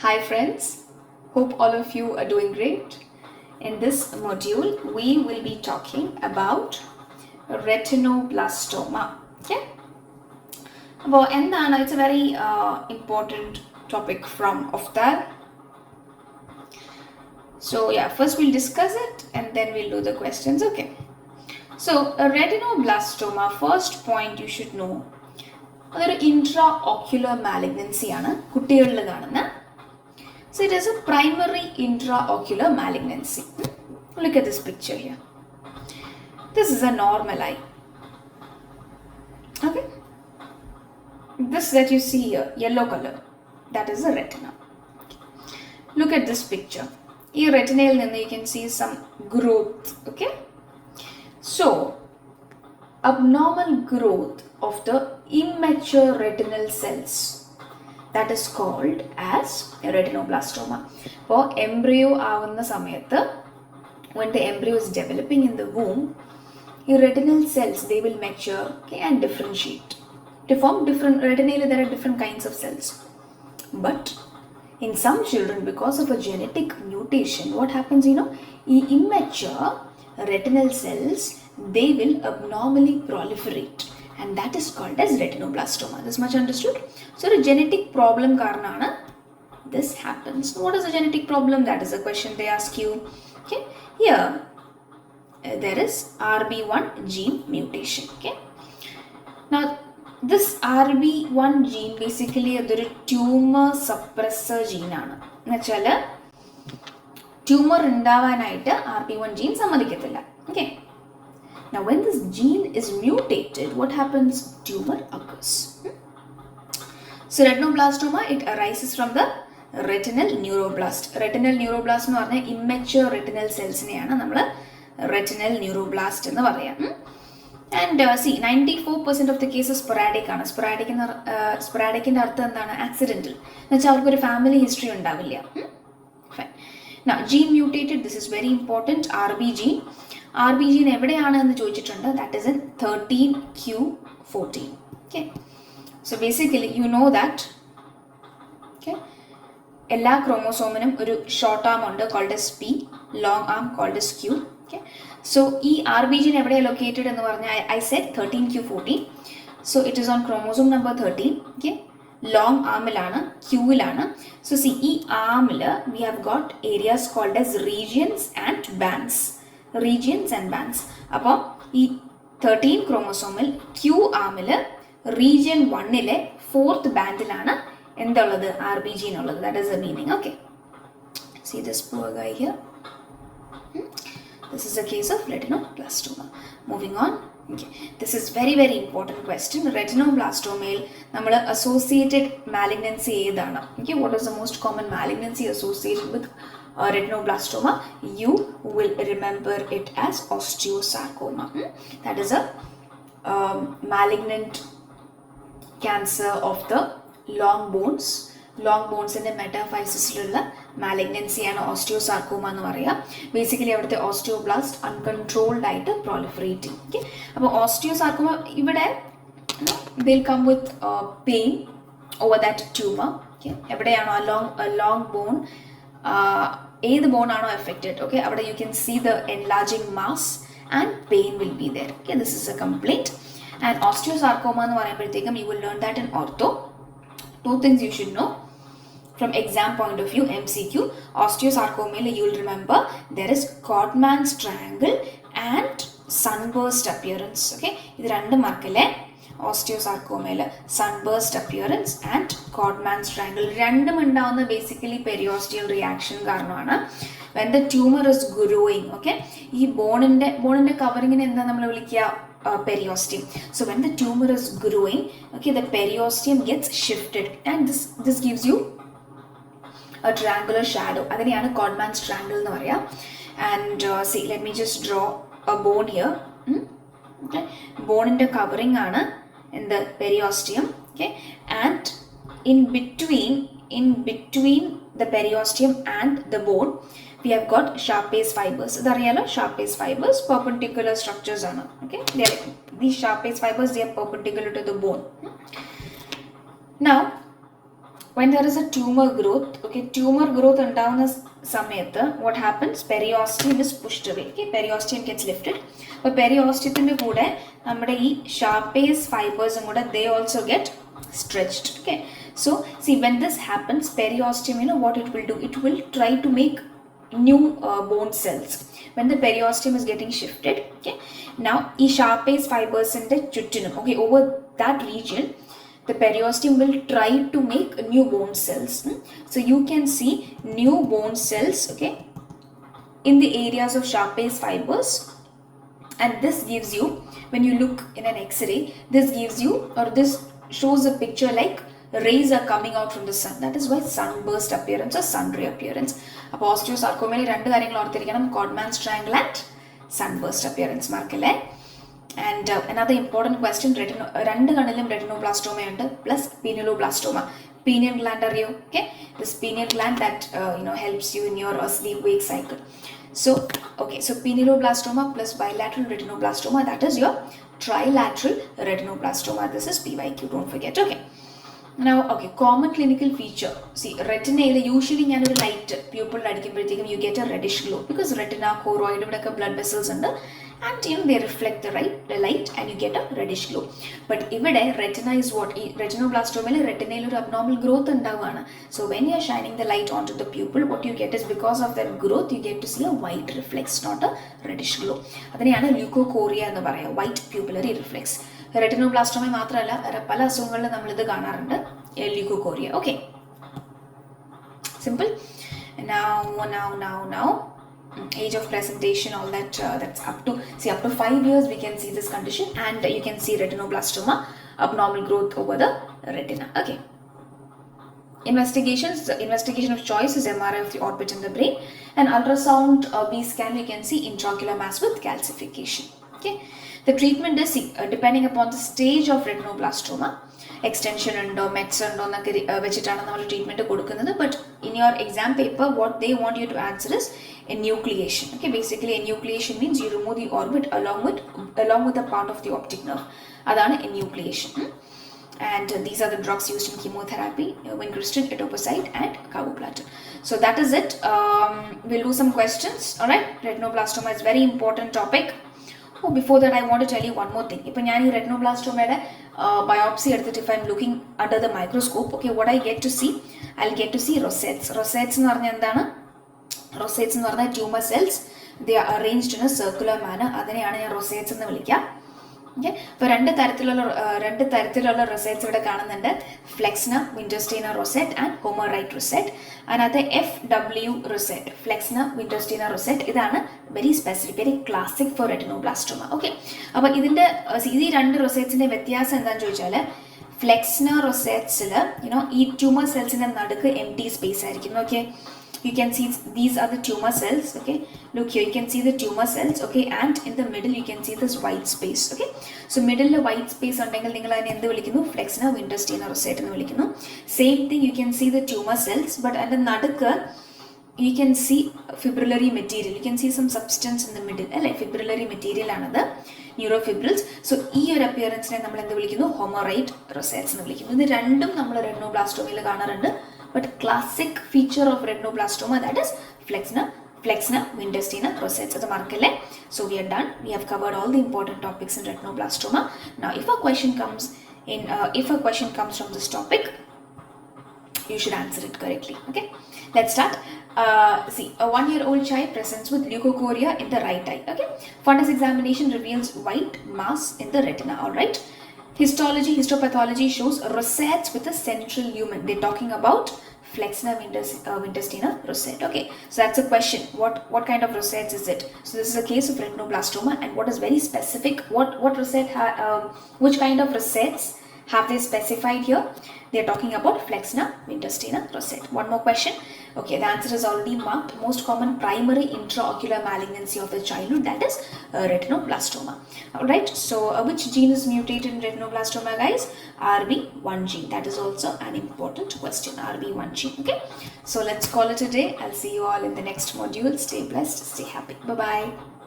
Hi friends, hope all of you are doing great. In this module, we will be talking about retinoblastoma. Okay? It's a very important topic from ophthalm. So first we'll discuss it and then we'll do the questions. Okay. So retinoblastoma, first point you should know, അതൊരു intraocular malignancy ആണ് കുട്ടികളിൽ കാണുന്ന. So it is a primary intraocular malignancy. Look at this picture here. This is a normal eye. Okay. This that you see here, yellow color, that is the retina. Look at this picture. Here retinal you can see some growth. Okay. So abnormal growth of the immature retinal cells, that is called as retinoblastoma. For embryo avunna samayathu, when the embryo is developing in the womb, your retinal cells, they will mature, okay, and differentiate to form different retinal. There are different kinds of cells, but in some children, because of a genetic mutation, what happens, immature retinal cells, they will abnormally proliferate, and that is called as retinoblastoma. This much understood? So a genetic problem karanana this happens. What is a genetic problem? That is a question they ask you. Okay, here there is RB1 gene mutation. Okay, now this RB1 gene basically a tumor suppressor gene ആണ്. എന്നുവെച്ചാൽ tumour ഉണ്ടാവാനായിട്ട് RB1 gene സമ്മതിക്കത്തില്ല. Okay. Now when this gene is mutated, what happens? Tumor occurs. So retinoblastoma, it arises from the retinal neuroblast. Retinal neuroblast എന്ന് പറഞ്ഞാൽ immature retinal cells നെയാണ് നമ്മൾ retinal neuroblast എന്ന് പറയാം. And see, 94% of the cases sporadic ആണ്. സ്പൊറാഡിക്കിൻ്റെ അർത്ഥം എന്താണ്? Accidental. എന്നുവെച്ചാൽ അവർക്കൊരു ഫാമിലി ഹിസ്റ്ററി ഉണ്ടാവില്ല. Fine. Now gene mutated, this is very important. RB gene. RB gene എവിടെയാണ് എന്ന് ചോദിച്ചിട്ടുണ്ട്. That is in 13q14. Okay. So basically you know that, okay, എല്ലാ ക്രോമോസോമിനും ഒരു ഷോർട്ട് ആം ഉണ്ട് called as P, long arm called as Q. Okay. So ഈ RB gene എവിടെയാണ് located എന്ന് പറഞ്ഞാൽ I said 13q14. So it is on chromosome number 13. Okay. Long armലാണ്, Qയിലാണ്. So see, ഈ armൽ we have got areas called as regions and bands. Regions and bands. അപ്പോൾ ഈ 13 ക്രോമോസോമിൽ Q ആമിൽ region 1ലെ 4th ബാൻഡിലാണ് എന്തുള്ളത്? RB gene ഉള്ളത്. That is the meaning. Okay. See this poor guy here. This is a case of retinoblastoma. Moving on. Okay. This is very important question. Retinoblastoma നമ്മൾ associated malignancy ഏതാണ്? Okay. What is the most common malignancy associated with retinoblastoma? You will remember it as osteosarcoma. That is a malignant cancer of the long bones. Long ബോൺസിൻ്റെ മെറ്റാഫൈസിസിലുള്ള മാലിഗ്നൻസിയാണ് ഓസ്റ്റിയോസാർക്കോമ എന്ന് പറയുക. Basically അവിടുത്തെ osteoblast uncontrolled ആയിട്ട് പ്രോളിഫറേറ്റ് ചെയ്യും. Okay, അപ്പോൾ osteosarcoma ഇവിടെ they'll come with pain over that tumour. Okay, എവിടെയാണോ long bone, ഏത് bone ആണോ എഫക്റ്റഡ്, ഓക്കെ, അവിടെ you can see the enlarging mass and pain will be there. Okay, this is a complaint. And osteosarcoma എന്ന് പറയുമ്പോഴത്തേക്കും you will learn that in ortho. Two things you should know from exam point of view, MCQ. Osteosarcoma, you will remember there is Codman's triangle and sunburst appearance. Okay, this two markale osteosarcoma sunburst appearance and Codman's triangle. Random undavunna basically periosteal reaction karanana when the tumor is growing. Okay, ee bone inde covering ine endha nammal vilikka periosteum. So when the tumor is growing, okay, the periosteum gets shifted and this gives you a triangular shadow. Adaneyanu Codman's triangle nu paraya. And see, let me just draw a bone here. Okay, bone inde covering aanu in the periosteum. Okay, and in between the periosteum and the bone we have got sharp-base fibers. Idarialo sharp-base fibers perpendicular structures aanu. Okay, these sharp-base fibers, they are perpendicular to the bone. Now when there is a tumor growth, okay, tumor growth ഉണ്ടാവുന്ന സമയത്ത് what happens, periosteum is pushed away, okay, periosteum gets lifted. അപ്പോൾ periosteumത്തിന്റെ കൂടെ നമ്മുടെ ഈ sharpase fibers കൂടെ they also get stretched, okay. So see, when this happens, periosteum, you know what it will do, it will try to make new bone cells. When the periosteum is getting shifted, okay, now ഈ sharpase fibers ന്റെ ചുറ്റിനും, okay, over that region the periosteum will try to make new bone cells. So you can see new bone cells, okay, in the areas of sharpase fibers, and this gives you, when you look in an X-ray, this gives you, or this shows a picture like rays are coming out from the sun. That is why sunburst appearance or sun ray appearance. അപ്പോൾ osteosarcoma രണ്ട് കാര്യങ്ങൾ ഓർത്തിരിക്കണം, Codman's triangle and sunburst appearance മാർക്കല്ലേ. And another important question, രണ്ട് കണ്ണിലും retinoblastoma ഉണ്ട് plus pinealoblastoma. Pineal gland അറിയോ? Okay, this pineal gland that helps you in your sleep wake cycle. So okay, so pinealoblastoma plus bilateral retinoblastoma, that is your trilateral retinoblastoma. This is PYQ, don't forget. Okay, now okay, common clinical feature. See, retinal usually ഞാനൊരു light pupil അടിക്കുമ്പോഴത്തേക്കും you get a reddish glow because retina, choroid ഇവിടെയൊക്കെ blood vessels ഉണ്ട്, and they reflect the light and you get a reddish glow. But ഇവിടെ retina is what? Retinoblastoma retinal ഒരു abnormal growth ഉണ്ടാവുകയാണ്. So when you are shining the light onto the pupil, what you get is, because of that growth you get to see a white reflex, not a reddish glow. അതിനെയാണ് leukocoria എന്ന് പറയുക, white pupillary reflex. Retinoblastoma മാത്രമല്ല പല അസുഖങ്ങളിലും നമ്മളിത് കാണാറുണ്ട്, leukocoria. Okay, simple. Now age of presentation, all that, that's up to 5 years we can see this condition, and you can see retinoblastoma, abnormal growth over the retina. Okay, investigation of choice is MRI of the orbit in the brain, and ultrasound B scan you can see intraocular mass with calcification. Okay, the treatment is depending upon the stage of retinoblastoma, extension undo, meds undo എന്നൊക്കെ വെച്ചിട്ടാണ് നമ്മൾ treatment കൊടുക്കുന്നത്. But in your exam paper what they want you to answer is enucleation. Okay, basically enucleation means you remove the orbit along with a part of the optic nerve. Adana enucleation. And these are the drugs used in chemotherapy, vincristine, etoposide and carboplatin. So that is it. We'll do some questions. All right, retinoblastoma is very important topic. Oh, before that I want to tell you one more thing. If I am retinoblastoma biopsy, if I am looking under the microscope, okay, what I get to see, I'll get to see rosettes. Rosettes എന്ന് പറഞ്ഞാൽ എന്താണ്? Rosettes എന്ന് പറഞ്ഞാൽ tumor cells, they are arranged in a circular manner. അതിനെയാണ് ഞാൻ rosettes എന്ന് വിളിക്കുക. Okay, അപ്പോൾ രണ്ട് തരത്തിലുള്ള rosettes ഇവിടെ കാണുന്നുണ്ട്, flexner wintersteiner rosette and homerite rosette. അതിനകത്ത് FW rosette, flexner wintersteiner rosette, ഇതാണ് very specific, very classic for retinoblastoma. Okay, അപ്പോൾ ഇതിൻ്റെ ഈ രണ്ട് rosettesന്റെ വ്യത്യാസം എന്താണെന്ന് ചോദിച്ചാൽ, flexner rosettesൽ ഈ tumor cellsന്റെ നടുക്ക് empty space ആയിരിക്കും. Okay, you can see these are the tumor cells. Okay, look here, you can see the tumor cells. Okay, and in the middle you can see this white space. Okay, so middle white space ഉണ്ടെങ്കിൽ നിങ്ങൾ അതിനെ എന്ത് വിളിക്കുന്നു? Flexner wintersteiner rosette എന്ന് വിളിക്കുന്നു. Same thing, you can see the tumor cells, but at the നടുക്ക് you can see fibrillary material. You can see some substance in the middle. അല്ലേ, fibrillary material ആണത്, neurofibrils. So ഈ ഒരു അപ്പിയറൻസിനെ നമ്മൾ എന്ത് വിളിക്കുന്നു? Homerite rosettes എന്ന് വിളിക്കുന്നു. ഇത് രണ്ടും നമ്മൾ retinoblastoma കാണാറുണ്ട്. But classic feature of retinoblastoma, that is flexner wintersteiner rosettes. That's markale. So we are done. We have covered all the important topics in retinoblastoma. Now if a question comes from this topic, you should answer it correctly. Okay, let's start. See, a 1-year-old child presents with leukocoria in the right eye. Okay, fundus examination reveals white mass in the retina. All right, histopathology shows rosettes with a central lumen. They're talking about flexner wintersteiner rosette. Okay, so that's a question. What kind of rosettes is it? So this is a case of retinoblastoma, and what is very specific, what rosette which kind of rosettes have they specified here? They are talking about flexner wintersteiner rosette. One more question. Okay, the answer is already marked. Most common primary intraocular malignancy of the childhood, that is retinoblastoma. Alright, so which gene is mutated in retinoblastoma, guys? RB1 gene. That is also an important question, RB1 gene. Okay, so let's call it a day. I'll see you all in the next module. Stay blessed, stay happy. Bye-bye.